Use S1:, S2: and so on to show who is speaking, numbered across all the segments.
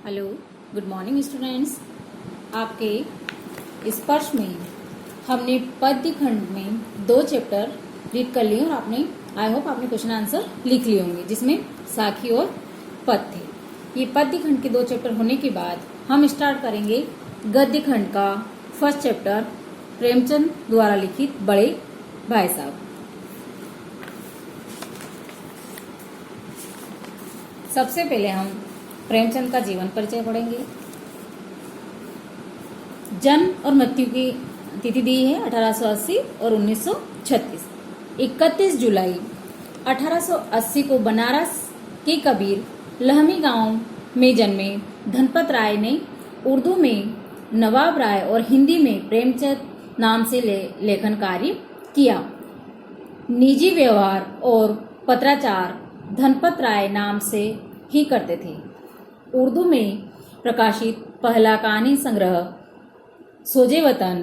S1: Hello, good morning students. आपके स्पर्श में हमने पद्य खंड में 2 चैप्टर रीड कर लिए और आपने आई होप आपने क्वेश्चन आंसर लिख लिए होंगे, जिसमें साखी और पद थे। ये पद्य खंड के 2 चैप्टर होने के बाद हम स्टार्ट करेंगे गद्य खंड का फर्स्ट चैप्टर, प्रेमचंद द्वारा लिखित बड़े भाई साहब। सबसे पहले हम प्रेमचंद का जीवन परिचय पढ़ेंगे। जन्म और मृत्यु की तिथि दी है 1880 और 1936। 31 जुलाई 1880 को बनारस के कबीर लहमी गांव में जन्मे धनपत राय ने उर्दू में नवाब राय और हिंदी में प्रेमचंद नाम से लेखन कार्य किया। निजी व्यवहार और पत्राचार धनपत राय नाम से ही करते थे। उर्दू में प्रकाशित पहला कहानी संग्रह सोजे वतन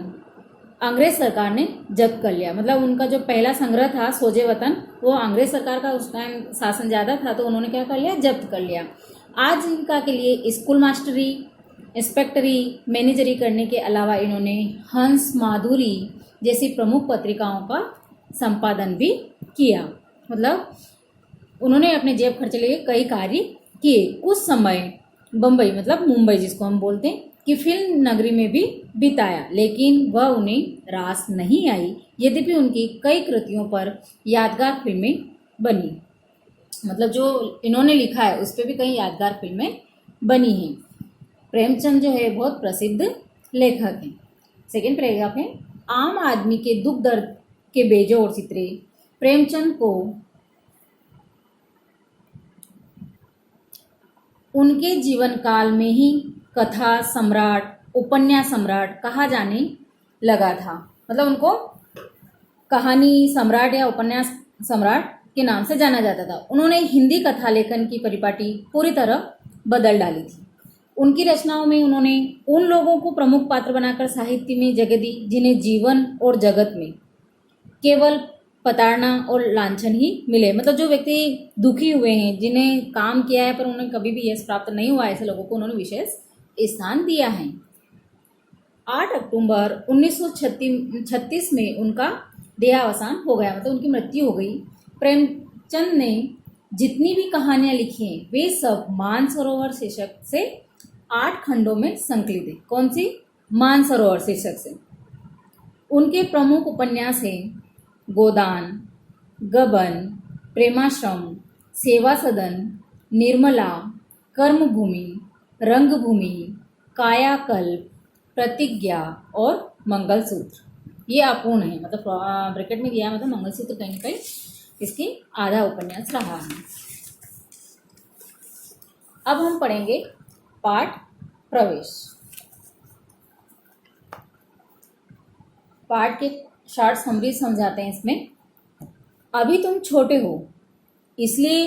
S1: अंग्रेज सरकार ने जब्त कर लिया। मतलब उनका जो पहला संग्रह था सोजे वतन, वो अंग्रेज सरकार का उस टाइम शासन ज़्यादा था, तो उन्होंने क्या कर लिया, जब्त कर लिया। आजीविका के लिए स्कूल मास्टरी, इंस्पेक्टरी, मैनेजरी करने के अलावा इन्होंने हंस माधुरी जैसी प्रमुख पत्रिकाओं का संपादन भी किया। मतलब उन्होंने अपने जेब खर्च लिए कई कार्य किए। उस समय बम्बई मतलब मुंबई जिसको हम बोलते हैं कि फिल्म नगरी में भी बिताया, लेकिन वह उन्हें रास नहीं आई। यद्यपि उनकी कई कृतियों पर यादगार फिल्में बनी। मतलब जो इन्होंने लिखा है उस पर भी कई यादगार फिल्में बनी हैं। प्रेमचंद जो है बहुत प्रसिद्ध लेखक हैं। सेकेंड पैराग्राफ है, आम आदमी के दुख दर्द के बेजोड़ चित्रे प्रेमचंद को उनके जीवन काल में ही कथा सम्राट, उपन्यास सम्राट कहा जाने लगा था। मतलब उनको कहानी सम्राट या उपन्यास सम्राट के नाम से जाना जाता था। उन्होंने हिंदी कथा लेखन की परिपाटी पूरी तरह बदल डाली थी। उनकी रचनाओं में उन्होंने उन लोगों को प्रमुख पात्र बनाकर साहित्य में जगह दी जिन्हें जीवन और जगत में केवल प्रताड़ना और लांछन ही मिले। मतलब जो व्यक्ति दुखी हुए हैं, जिन्हें काम किया है पर उन्हें कभी भी यश प्राप्त नहीं हुआ, ऐसे लोगों को उन्होंने विशेष स्थान दिया है। 8 अक्टूबर 1936 में उनका देहावसान हो गया, मतलब उनकी मृत्यु हो गई। प्रेमचंद ने जितनी भी कहानियां लिखी हैं वे सब मानसरोवर शीर्षक से 8 खंडों में संकलित है। कौन सी? मानसरोवर शीर्षक से। उनके प्रमुख उपन्यास हैं गोदान, गबन, प्रेमाश्रम, सेवा सदन, निर्मला, कर्मभूमि, रंगभूमि, कायाकल्प, प्रतिज्ञा और मंगलसूत्र। ये अपूर्ण है, मतलब ब्रैकेट में दिया, मतलब मंगलसूत्र कहीं ना कहीं इसकी आधा उपन्यास रहा है। अब हम पढ़ेंगे पाठ प्रवेश। पाठ के शॉर्ट समरी समझाते हैं इसमें। अभी तुम छोटे हो इसलिए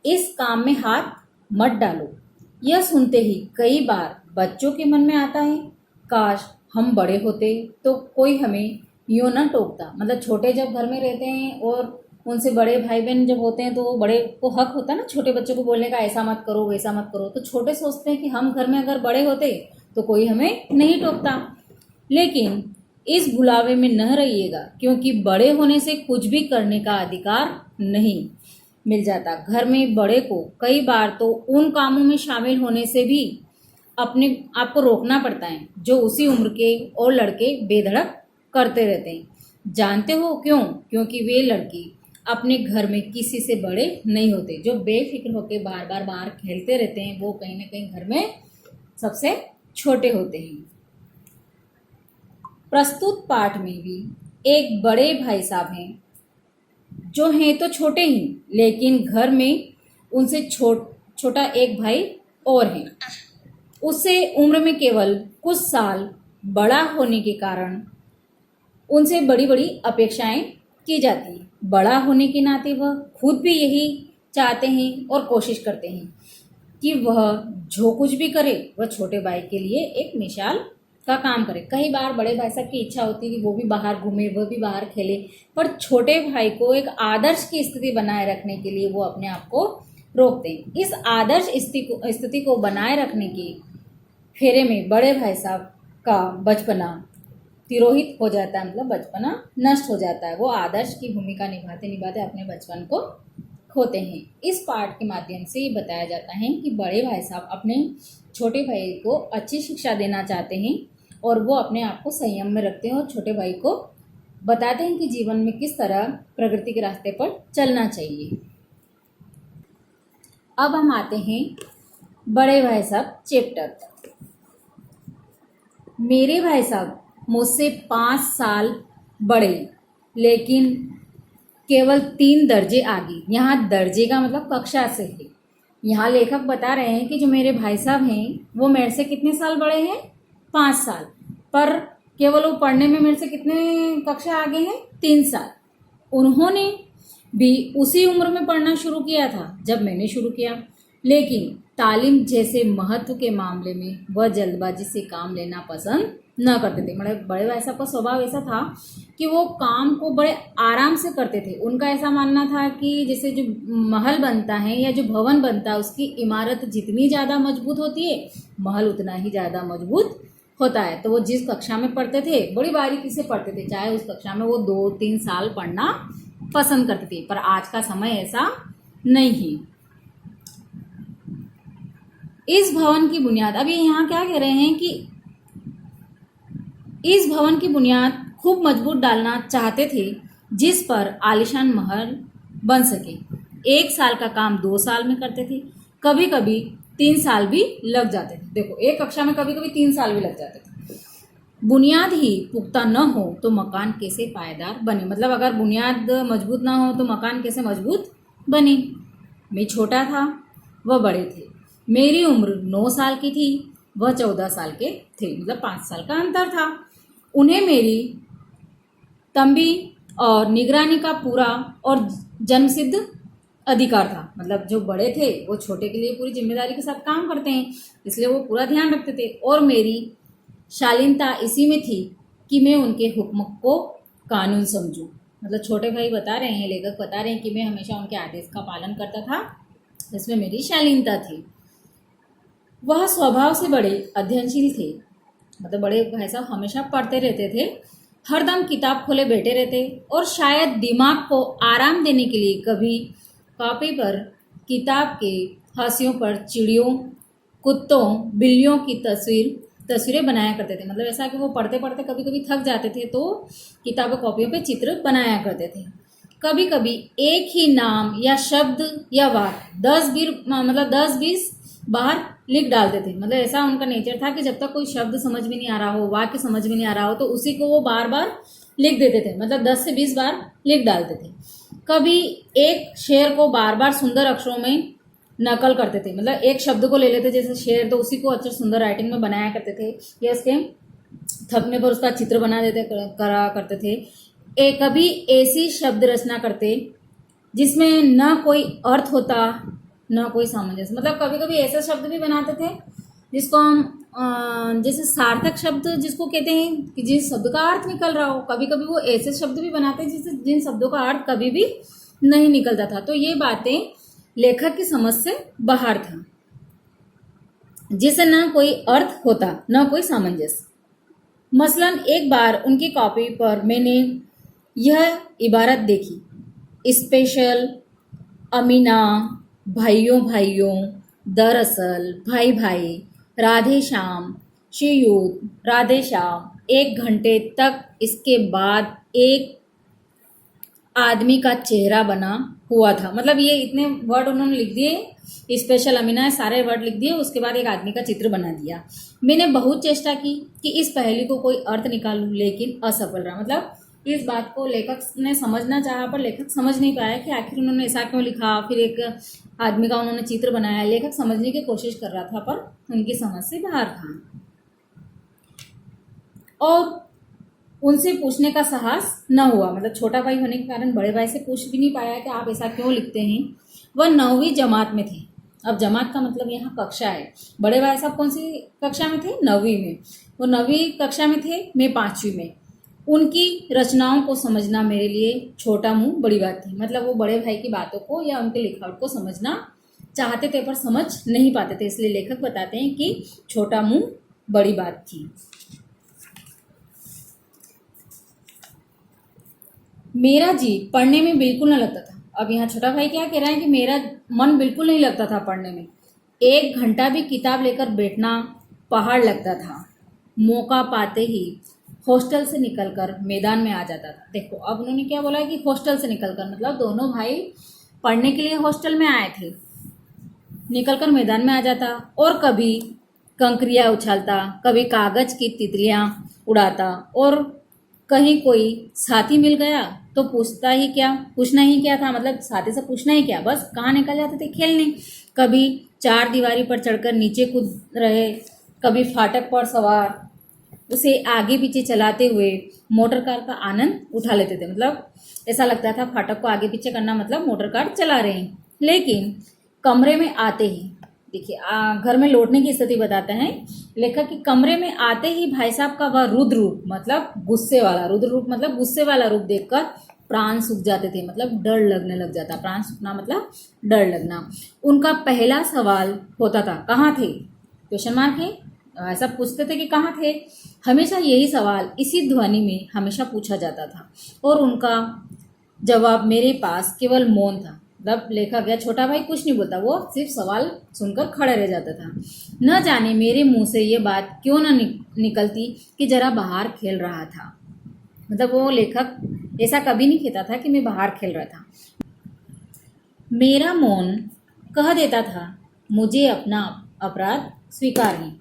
S1: इस काम में हाथ मत डालो। यह सुनते ही कई बार बच्चों के मन में आता है, काश हम बड़े होते तो कोई हमें यूं न टोकता। मतलब छोटे जब घर में रहते हैं और उनसे बड़े भाई बहन जब होते हैं तो बड़े को हक होता है ना छोटे बच्चों को बोलने का, ऐसा मत करो वैसा मत करो। तो छोटे सोचते हैं कि हम घर में अगर बड़े होते तो कोई हमें नहीं टोकता। लेकिन इस भुलावे में न रहिएगा, क्योंकि बड़े होने से कुछ भी करने का अधिकार नहीं मिल जाता। घर में बड़े को कई बार तो उन कामों में शामिल होने से भी अपने आप को रोकना पड़ता है जो उसी उम्र के और लड़के बेधड़क करते रहते हैं। जानते हो क्यों? क्योंकि वे लड़की अपने घर में किसी से बड़े नहीं होते। जो बेफिक्र होकर बार बार बाहर खेलते रहते हैं वो कहीं ना कहीं घर में सबसे छोटे होते हैं। प्रस्तुत पाठ में भी एक बड़े भाई साहब हैं जो हैं तो छोटे ही, लेकिन घर में उनसे छोटा एक भाई और है। उससे उम्र में केवल कुछ साल बड़ा होने के कारण उनसे बड़ी बड़ी अपेक्षाएं की जाती है। बड़ा होने के नाते वह खुद भी यही चाहते हैं और कोशिश करते हैं कि वह जो कुछ भी करे वह छोटे भाई के लिए एक मिसाल का काम करे। कई बार बड़े भाई साहब की इच्छा होती है कि वो भी बाहर घूमे, वो भी बाहर खेले, पर छोटे भाई को एक आदर्श की स्थिति बनाए रखने के लिए वो अपने आप को रोकते हैं। इस आदर्श स्थिति को बनाए रखने के फेरे में बड़े भाई साहब का बचपना तिरोहित हो जाता है, मतलब बचपना नष्ट हो जाता है। वो आदर्श की भूमिका निभाते निभाते अपने बचपन को खोते हैं। इस पाठ के माध्यम से ये बताया जाता है कि बड़े भाई साहब अपने छोटे भाई को अच्छी शिक्षा देना चाहते हैं और वो अपने आप को संयम में रखते हैं और छोटे भाई को बताते हैं कि जीवन में किस तरह प्रगति के रास्ते पर चलना चाहिए। अब हम आते हैं बड़े भाई साहब चैप्टर। मेरे भाई साहब मुझसे 5 साल बड़े, लेकिन केवल 3 दर्जे आगे। यहाँ दर्जे का मतलब कक्षा से है। यहाँ लेखक बता रहे हैं कि जो मेरे भाई साहब हैं वो मेरे से कितने साल बड़े हैं, 5 साल, पर केवल वो पढ़ने में मेरे से कितने कक्षा आगे हैं, 3 साल। उन्होंने भी उसी उम्र में पढ़ना शुरू किया था जब मैंने शुरू किया, लेकिन तालीम जैसे महत्व के मामले में वह जल्दबाजी से काम लेना पसंद न करते थे। मतलब बड़े भाई साहब का स्वभाव ऐसा था कि वो काम को बड़े आराम से करते थे। उनका ऐसा मानना था कि जैसे जो महल बनता है या जो भवन बनता है उसकी इमारत जितनी ज़्यादा मजबूत होती है महल उतना ही ज़्यादा मजबूत होता है। तो वो जिस कक्षा में पढ़ते थे बड़ी बारीकी से पढ़ते थे, चाहे उस कक्षा में वो 2-3 साल पढ़ना पसंद करते थे। पर आज का समय ऐसा नहीं है। इस भवन की बुनियाद, अभी यहाँ क्या कह रहे हैं कि इस भवन की बुनियाद खूब मजबूत डालना चाहते थे जिस पर आलीशान महल बन सके। 1 साल का काम 2 साल में करते थे, कभी कभी 3 साल भी लग जाते थे। देखो, एक कक्षा में कभी कभी 3 साल भी लग जाते थे। बुनियाद ही पुख्ता न हो तो मकान कैसे पायदार बने। मतलब अगर बुनियाद मजबूत ना हो तो मकान कैसे मजबूत बने। मैं छोटा था, वह बड़े थे। मेरी उम्र 9 साल की थी, वह 14 साल के थे। मतलब 5 साल का अंतर था। उन्हें मेरी तंबी और निगरानी का पूरा और जन्मसिद्ध अधिकार था। मतलब जो बड़े थे वो छोटे के लिए पूरी जिम्मेदारी के साथ काम करते हैं, इसलिए वो पूरा ध्यान रखते थे। और मेरी शालीनता इसी में थी कि मैं उनके हुक्म को कानून समझूं। मतलब छोटे भाई बता रहे हैं, लेखक बता रहे हैं कि मैं हमेशा उनके आदेश का पालन करता था, इसमें मेरी शालीनता थी। वह स्वभाव से बड़े अध्ययनशील थे। मतलब बड़े भाई साहब हमेशा पढ़ते रहते थे, हरदम किताब खोले बैठे रहते और शायद दिमाग को आराम देने के लिए कभी कॉपी पर किताब के हाशियों पर चिड़ियों, कुत्तों, बिल्लियों की तस्वीरें बनाया करते थे। मतलब ऐसा कि वो पढ़ते पढ़ते कभी कभी थक जाते थे तो किताबों कॉपियों पे चित्र बनाया करते थे। कभी कभी एक ही नाम या शब्द या वाक्य 10-20 बार लिख डालते थे। मतलब ऐसा उनका नेचर था कि जब तक कोई शब्द समझ में नहीं आ रहा हो, वाक्य समझ में नहीं आ रहा हो, तो उसी को वो बार बार लिख देते थे। मतलब 10 से 20 बार लिख डालते थे। कभी एक शेर को बार बार सुंदर अक्षरों में नकल करते थे। मतलब एक शब्द को ले लेते जैसे शेर, तो उसी को अक्षर सुंदर राइटिंग में बनाया करते थे, या उसके थकने पर उसका चित्र बना देते करा करते थे। कभी ऐसी शब्द रचना करते जिसमें न कोई अर्थ होता न कोई सामंजस्य। मतलब कभी कभी ऐसे शब्द भी बनाते थे जिसको हम जैसे सार्थक शब्द जिसको कहते हैं कि जिस शब्द का अर्थ निकल रहा हो। कभी कभी वो ऐसे शब्द भी बनाते जिससे जिन शब्दों का अर्थ कभी भी नहीं निकलता था। तो ये बातें लेखक की समझ से बाहर था, जिसे न कोई अर्थ होता न कोई सामंजस्य। मसलन एक बार उनकी कॉपी पर मैंने यह इबारत देखी, स्पेशल, अमीना, भाइयों भाइयों, दरअसल, भाई भाई, राधे श्याम, श्रीयुत, राधे श्याम, 1 घंटे तक। इसके बाद एक आदमी का चेहरा बना हुआ था। मतलब ये इतने वर्ड उन्होंने लिख दिए, स्पेशल, अमीना, सारे वर्ड लिख दिए। उसके बाद एक आदमी का चित्र बना दिया। मैंने बहुत चेष्टा की कि इस पहेली को कोई अर्थ निकालूं, लेकिन असफल रहा। मतलब इस बात को लेखक ने समझना चाहा पर लेखक समझ नहीं पाया कि आखिर उन्होंने ऐसा क्यों लिखा। फिर एक आदमी का उन्होंने चित्र बनाया। लेखक समझने की कोशिश कर रहा था पर उनकी समझ से बाहर था और उनसे पूछने का साहस न हुआ। मतलब छोटा भाई होने के कारण बड़े भाई से पूछ भी नहीं पाया कि आप ऐसा क्यों लिखते हैं। वह 9वीं जमात में थे। अब जमात का मतलब यहाँ कक्षा है। बड़े भाई साहब कौन सी कक्षा में थे? 9वीं में। वो 9वीं कक्षा में थे, मैं 5वीं में। उनकी रचनाओं को समझना मेरे लिए छोटा मुंह बड़ी बात थी। मतलब वो बड़े भाई की बातों को या उनके लिखावट को समझना चाहते थे पर समझ नहीं पाते थे, इसलिए लेखक बताते हैं कि छोटा मुंह बड़ी बात थी। मेरा जी पढ़ने में बिल्कुल न लगता था। अब यहाँ छोटा भाई क्या कह रहा है कि मेरा मन बिल्कुल नहीं लगता था पढ़ने में। 1 घंटा भी किताब लेकर बैठना पहाड़ लगता था। मौका पाते ही हॉस्टल से निकलकर मैदान में आ जाता था। देखो अब उन्होंने क्या बोला कि हॉस्टल से निकलकर, मतलब दोनों भाई पढ़ने के लिए हॉस्टल में आए थे, निकलकर मैदान में आ जाता और कभी कंकरियाँ उछालता, कभी कागज की तितलियाँ उड़ाता, और कहीं कोई साथी मिल गया तो पूछना ही क्या था, मतलब साथी से पूछना ही क्या, बस कहाँ निकल जाते थे खेलने। कभी चार दीवारी पर चढ़कर नीचे कूद रहे, कभी फाटक पर सवार उसे आगे पीछे चलाते हुए मोटर कार का आनंद उठा लेते थे। मतलब ऐसा लगता था फाटक को आगे पीछे करना मतलब मोटर कार चला रहे हैं। लेकिन कमरे में आते ही, देखिए घर में लौटने की स्थिति बताते हैं लेखक कि कमरे में आते ही भाई साहब का वह रुद्र रूप, मतलब गुस्से वाला रूप देखकर प्राण सूख जाते थे, मतलब डर लगने लग जाता। प्राण सूखना मतलब डर लगना। उनका पहला सवाल होता था, कहाँ थे? क्वेश्चन मार्क है। ऐसा पूछते थे कि कहाँ थे। हमेशा यही सवाल इसी ध्वनि में हमेशा पूछा जाता था और उनका जवाब मेरे पास केवल मौन था। मतलब लेखक या छोटा भाई कुछ नहीं बोलता, वो सिर्फ सवाल सुनकर खड़े रह जाता था। न जाने मेरे मुंह से ये बात क्यों न निकलती कि जरा बाहर खेल रहा था। मतलब वो लेखक ऐसा कभी नहीं कहता था कि मैं बाहर खेल रहा था। मेरा मौन कह देता था मुझे अपना अपराध स्वीकार है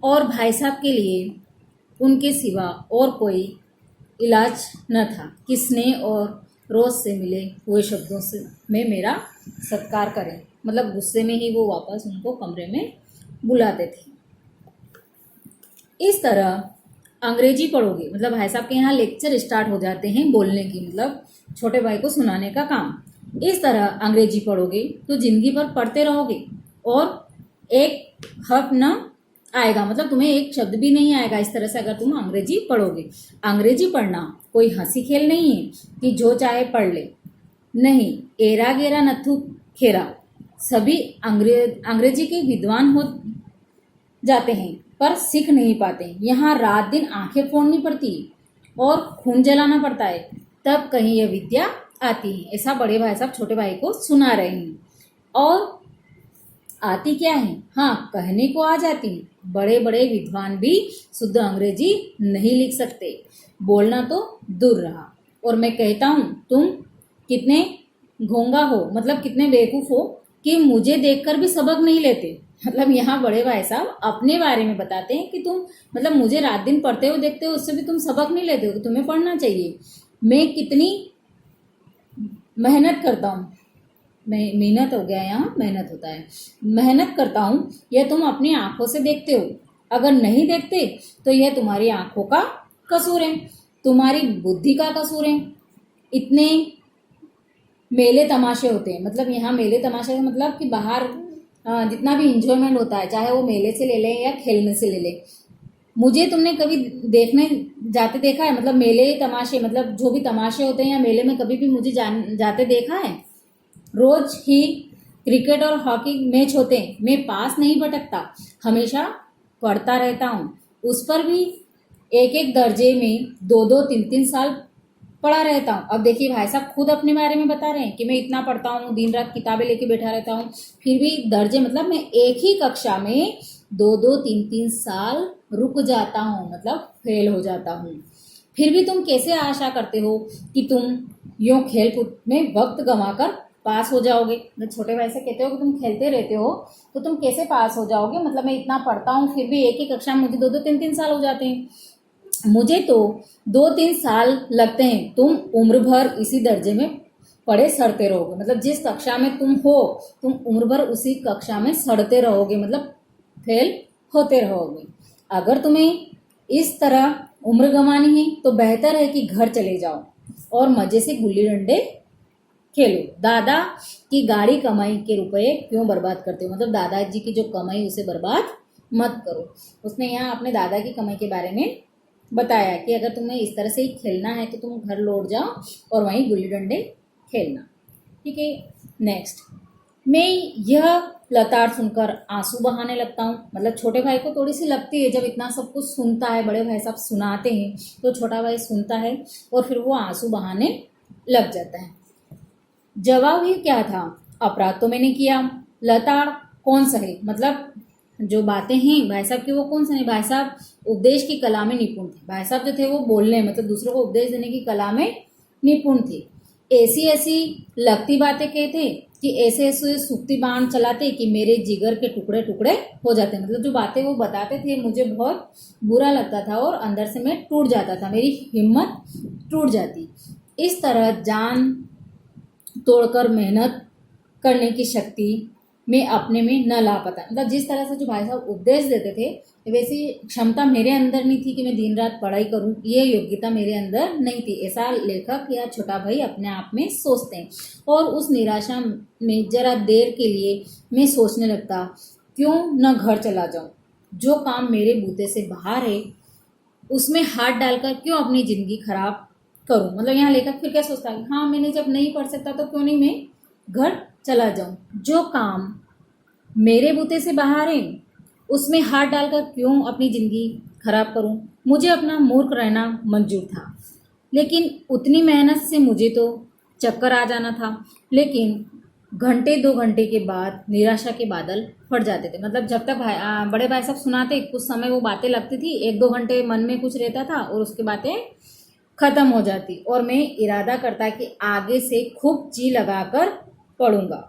S1: और भाई साहब के लिए उनके सिवा और कोई इलाज न था कि स्नेह और रोज से मिले हुए शब्दों से में मेरा सत्कार करें। मतलब गुस्से में ही वो वापस उनको कमरे में बुलाते थे। इस तरह अंग्रेजी पढ़ोगे, मतलब भाई साहब के यहाँ लेक्चर स्टार्ट हो जाते हैं बोलने की, मतलब छोटे भाई को सुनाने का काम। इस तरह अंग्रेजी पढ़ोगे तो जिंदगी भर पढ़ते रहोगे और एक हर्फ न आएगा, मतलब तुम्हें एक शब्द भी नहीं आएगा इस तरह से अगर तुम अंग्रेजी पढ़ोगे। अंग्रेजी पढ़ना कोई हंसी खेल नहीं है कि जो चाहे पढ़ ले, नहीं। एरा गेरा नथु खेरा, सभी अंग्रेजी के विद्वान हो जाते हैं पर सीख नहीं पाते। यहाँ रात दिन आंखें फोड़नी पड़ती और खून जलाना पड़ता है, तब कहीं यह विद्या आती है। ऐसा बड़े भाई साहब छोटे भाई को सुना रहे हैं। और आती क्या है? हाँ, कहने को आ जाती है। बड़े बड़े विद्वान भी शुद्ध अंग्रेजी नहीं लिख सकते, बोलना तो दूर रहा। और मैं कहता हूँ तुम कितने घोंगा हो, मतलब कितने बेवकूफ हो कि मुझे देखकर भी सबक नहीं लेते। मतलब यहाँ बड़े भाई साहब अपने बारे में बताते हैं कि तुम, मतलब मुझे रात दिन पढ़ते हुए देखते हो, उससे भी तुम सबक नहीं लेते हो, तो तुम्हें पढ़ना चाहिए। मैं कितनी मेहनत करता हूँ, मेहनत हो गया, यहाँ मेहनत होता है, मेहनत करता हूँ, यह तुम अपनी आंखों से देखते हो। अगर नहीं देखते तो यह तुम्हारी आंखों का कसूर है, तुम्हारी बुद्धि का कसूर है। इतने मेले तमाशे होते हैं, मतलब यहाँ मेले तमाशे का मतलब कि बाहर जितना भी इंजॉयमेंट होता है, चाहे वो मेले से ले ले या खेलने से ले ले। मुझे तुमने कभी देखने जाते देखा है? मतलब मेले तमाशे, मतलब जो भी तमाशे होते हैं या मेले में कभी भी मुझे जाते देखा है? रोज ही क्रिकेट और हॉकी मैच होते हैं, मैं पास नहीं भटकता, हमेशा पढ़ता रहता हूँ। उस पर भी एक एक दर्जे में 2-2, 3-3 साल पढ़ा रहता हूँ। अब देखिए भाई साहब खुद अपने बारे में बता रहे हैं कि मैं इतना पढ़ता हूँ, दिन रात किताबें लेके बैठा रहता हूँ, फिर भी दर्जे, मतलब मैं एक ही कक्षा में 2-2, 3-3 साल रुक जाता हूँ, मतलब फेल हो जाता हूँ। फिर भी तुम कैसे आशा करते हो कि तुम यूं खेल कूद में वक्त गंवाकर पास हो जाओगे? मैं छोटे भाई से कहते हो कि तुम खेलते रहते हो तो तुम कैसे पास हो जाओगे? मतलब मैं इतना पढ़ता हूँ फिर भी एक ही कक्षा में मुझे 2-2, 3-3 साल हो जाते हैं। मुझे तो 2-3 साल लगते हैं, तुम उम्र भर इसी दर्जे में पढ़े सड़ते रहोगे। मतलब जिस कक्षा में तुम हो, तुम उम्र भर उसी कक्षा में सड़ते रहोगे, मतलब फेल होते रहोगे। अगर तुम्हें इस तरह उम्र गंवानी है तो बेहतर है कि घर चले जाओ और मजे से गुल्ली डंडे खेलो। दादा की गाड़ी कमाई के रुपए क्यों बर्बाद करते हो? मतलब दादाजी की जो कमाई उसे बर्बाद मत करो। उसने यहाँ अपने दादा की कमाई के बारे में बताया कि अगर तुम्हें इस तरह से ही खेलना है तो तुम घर लौट जाओ और वहीं गुल्ली डंडे खेलना। ठीक है, नेक्स्ट। मैं यह लताड़ सुनकर आंसू बहाने लगता हूँ। मतलब छोटे भाई को थोड़ी सी लगती है, जब इतना सब कुछ सुनता है, बड़े भाई साहब सुनाते हैं तो छोटा भाई सुनता है और फिर वो आंसू बहाने लग जाता है। जवाब ही क्या था, अपराध तो मैंने किया, लताड़ कौन सहे। मतलब जो बातें हैं भाई साहब की वो कौन सा नहीं, भाई साहब उपदेश की कला में निपुण थे। भाई साहब जो थे वो बोलने मतलब दूसरों को उपदेश देने की कला में निपुण थे। ऐसी ऐसी लगती बातें कहते कि ऐसे ऐसे सूखती बाण चलाते कि मेरे जिगर के टुकड़े टुकड़े हो जाते। मतलब जो बातें वो बताते थे मुझे बहुत बुरा लगता था और अंदर से मैं टूट जाता था, मेरी हिम्मत टूट जाती। इस तरह जान तोड़कर मेहनत करने की शक्ति मैं अपने में न ला पाता। मतलब जिस तरह से जो भाई साहब उपदेश देते थे वैसी क्षमता मेरे अंदर नहीं थी कि मैं दिन रात पढ़ाई करूं, ये योग्यता मेरे अंदर नहीं थी। ऐसा लेखक या छोटा भाई अपने आप में सोचते हैं। और उस निराशा में जरा देर के लिए मैं सोचने लगता, क्यों न घर चला जाऊं, जो काम मेरे बूते से बाहर है उसमें हाथ डालकर क्यों अपनी जिंदगी खराब करूं। मतलब यहाँ लेखक फिर क्या सोचता है, हाँ मैंने जब नहीं पढ़ सकता तो क्यों नहीं मैं घर चला जाऊं, जो काम मेरे बूते से बाहर है उसमें हाथ डालकर क्यों अपनी जिंदगी खराब करूं। मुझे अपना मूर्ख रहना मंजूर था, लेकिन उतनी मेहनत से मुझे तो चक्कर आ जाना था। लेकिन घंटे 2 घंटे के बाद निराशा के बादल फट जाते थे। मतलब जब तक बड़े भाई साहब सुनाते कुछ समय वो बातें लगती थी, 1-2 घंटे मन में कुछ रहता था और उसके बातें खत्म हो जाती और मैं इरादा करता कि आगे से खूब जी लगाकर पढ़ूंगा।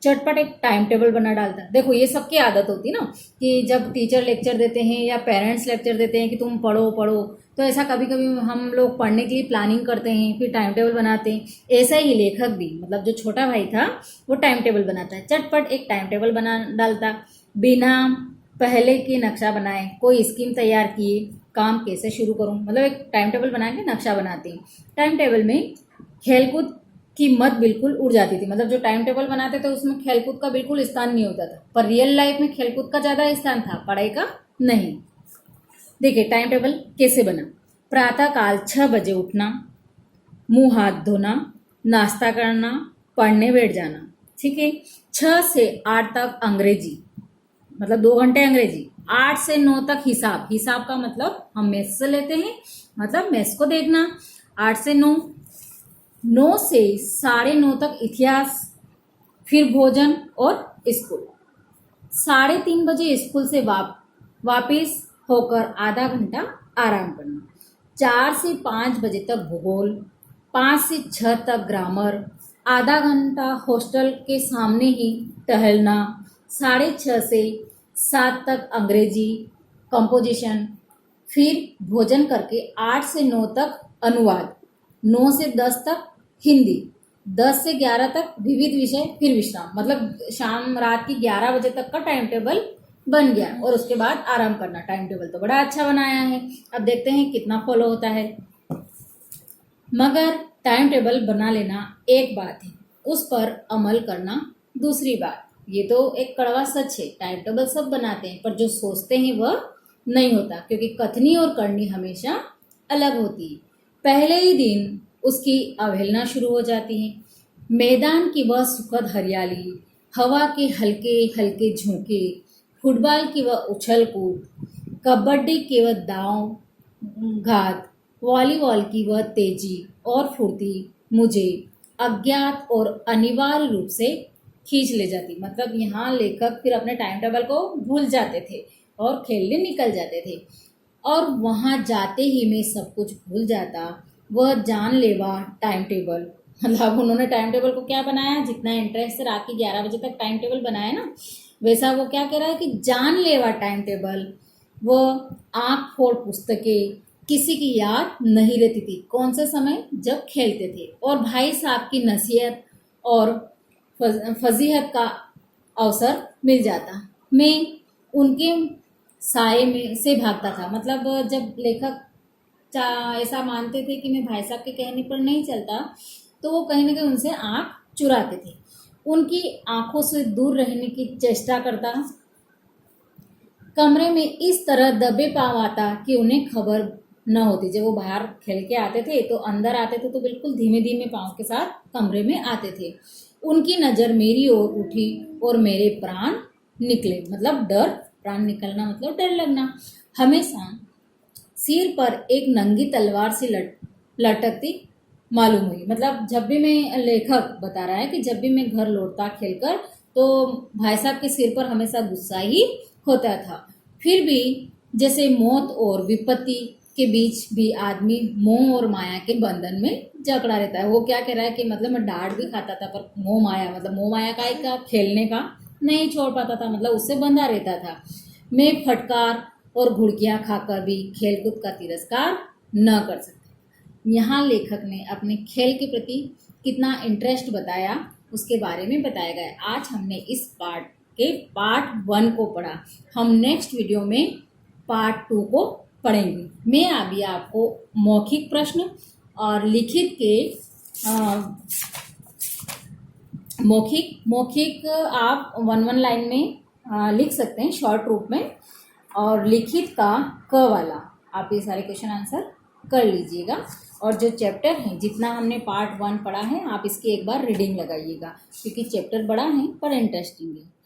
S1: चटपट एक टाइम टेबल बना डालता। देखो ये सबकी आदत होती ना कि जब टीचर लेक्चर देते हैं या पेरेंट्स लेक्चर देते हैं कि तुम पढ़ो पढ़ो, तो ऐसा कभी कभी हम लोग पढ़ने के लिए प्लानिंग करते हैं, फिर टाइम टेबल बनाते हैं। ऐसा ही लेखक भी, मतलब जो छोटा भाई था वो टाइम टेबल बनाता है। चटपट एक टाइम टेबल बना डालता, बिना पहले के नक्शा बनाए, कोई स्कीम तैयार किए, काम कैसे शुरू करूं। मतलब एक टाइम टेबल बना के नक्शा बनाते हैं। टाइम टेबल में खेलकूद की मत बिल्कुल उड़ जाती थी। मतलब जो टाइम टेबल बनाते थे उसमें खेलकूद का बिल्कुल स्थान नहीं होता था, पर रियल लाइफ में खेलकूद का ज्यादा स्थान था, पढ़ाई का नहीं। देखिए टाइम टेबल कैसे बना। प्रातः काल 6 बजे उठना, मुंह हाथ धोना, नाश्ता करना, पढ़ने बैठ जाना। ठीक है। 6 से 8 तक अंग्रेजी, मतलब 2 घंटे अंग्रेजी। 8 से 9 तक हिसाब, हिसाब का मतलब हम मैथ्स से लेते हैं, मतलब मैथ्स को देखना। 8 से 9, 9 से 9:30 तक इतिहास, फिर भोजन और स्कूल। 3:30 बजे स्कूल से वापिस होकर आधा घंटा आराम करना। 4 से 5 बजे तक भूगोल, 5 से 6 तक ग्रामर, आधा घंटा हॉस्टल के सामने ही टहलना। 6:30 से 7 तक अंग्रेजी कंपोजिशन, फिर भोजन करके 8 से 9 तक अनुवाद, 9 से 10 तक हिंदी, 10 से 11 तक विविध विषय, फिर विश्राम। मतलब शाम रात की 11 बजे तक का टाइम टेबल बन गया और उसके बाद आराम करना। टाइम टेबल तो बड़ा अच्छा बनाया है, अब देखते हैं कितना फॉलो होता है। मगर टाइम टेबल बना लेना एक बात है, उस पर अमल करना दूसरी बात। ये तो एक कड़वा सच है, टाइम टेबल सब बनाते हैं पर जो सोचते हैं वह नहीं होता, क्योंकि कथनी और करनी हमेशा अलग होती है। पहले ही दिन उसकी अवहेलना शुरू हो जाती है। मैदान की वह सुखद हरियाली, हवा के हल्के हल्के झोंके, फुटबॉल की वह उछल कूद, कबड्डी के वह दांव घात, वॉलीबॉल की वह तेजी और फुर्ती मुझे अज्ञात और अनिवार्य रूप से खींच ले जाती। मतलब यहाँ लेखक फिर अपने टाइम टेबल को भूल जाते थे और खेलने निकल जाते थे, और वहां जाते ही मैं सब कुछ भूल जाता। वह जानलेवा टाइम टेबल, मतलब उन्होंने टाइम टेबल को क्या बनाया, जितना इंटरेस्ट से रात के 11 बजे तक टाइम टेबल बनाया ना, वैसा वो क्या कह रहा है कि जानलेवा टाइम टेबल। वो आंख फोड़ पुस्तकें, किसी की याद नहीं रहती थी। कौन से समय, जब खेलते थे, और भाई साहब की नसीहत और फजीहत का अवसर मिल जाता। मैं उनके साए में से भागता था। मतलब जब लेखक ऐसा मानते थे कि मैं भाई साहब के कहने पर नहीं चलता, तो वो कहीं ना कहीं उनसे आंख चुराते थे, उनकी आंखों से दूर रहने की चेष्टा करता। कमरे में इस तरह दबे पांव आता कि उन्हें खबर न होती। जब वो बाहर खेल के आते थे तो अंदर आते थे तो बिल्कुल धीमे धीमे पांव के साथ कमरे में आते थे। उनकी नज़र मेरी ओर उठी और मेरे प्राण निकले। मतलब डर, प्राण निकलना मतलब डर लगना। हमेशा सिर पर एक नंगी तलवार से लटकती मालूम हुई। मतलब जब भी मैं, लेखक बता रहा है कि जब भी मैं घर लौटता खेलकर तो भाई साहब के सिर पर हमेशा गुस्सा ही होता था। फिर भी जैसे मौत और विपत्ति के बीच भी आदमी मोह और माया के बंधन में जकड़ा रहता है। वो क्या कह रहा है कि मतलब मैं डांट भी खाता था पर मोह माया, मतलब मोह माया का एक खेलने का नहीं छोड़ पाता था, मतलब उससे बंधा रहता था। मैं फटकार और घुड़कियां खाकर भी खेलकूद का तिरस्कार न कर सकता। यहाँ लेखक ने अपने खेल के प्रति कितना इंटरेस्ट बताया उसके बारे में बताया गया है। आज हमने इस पार्ट के पार्ट 1 को पढ़ा। हम नेक्स्ट वीडियो में पार्ट 2 को पढ़ेंगे। मैं अभी आपको मौखिक प्रश्न और लिखित के मौखिक आप 1 लाइन में लिख सकते हैं शॉर्ट रूप में, और लिखित का क वाला आप ये सारे क्वेश्चन आंसर कर लीजिएगा। और जो चैप्टर है, जितना हमने पार्ट 1 पढ़ा है, आप इसकी एक बार रीडिंग लगाइएगा क्योंकि चैप्टर बड़ा है पर इंटरेस्टिंग है।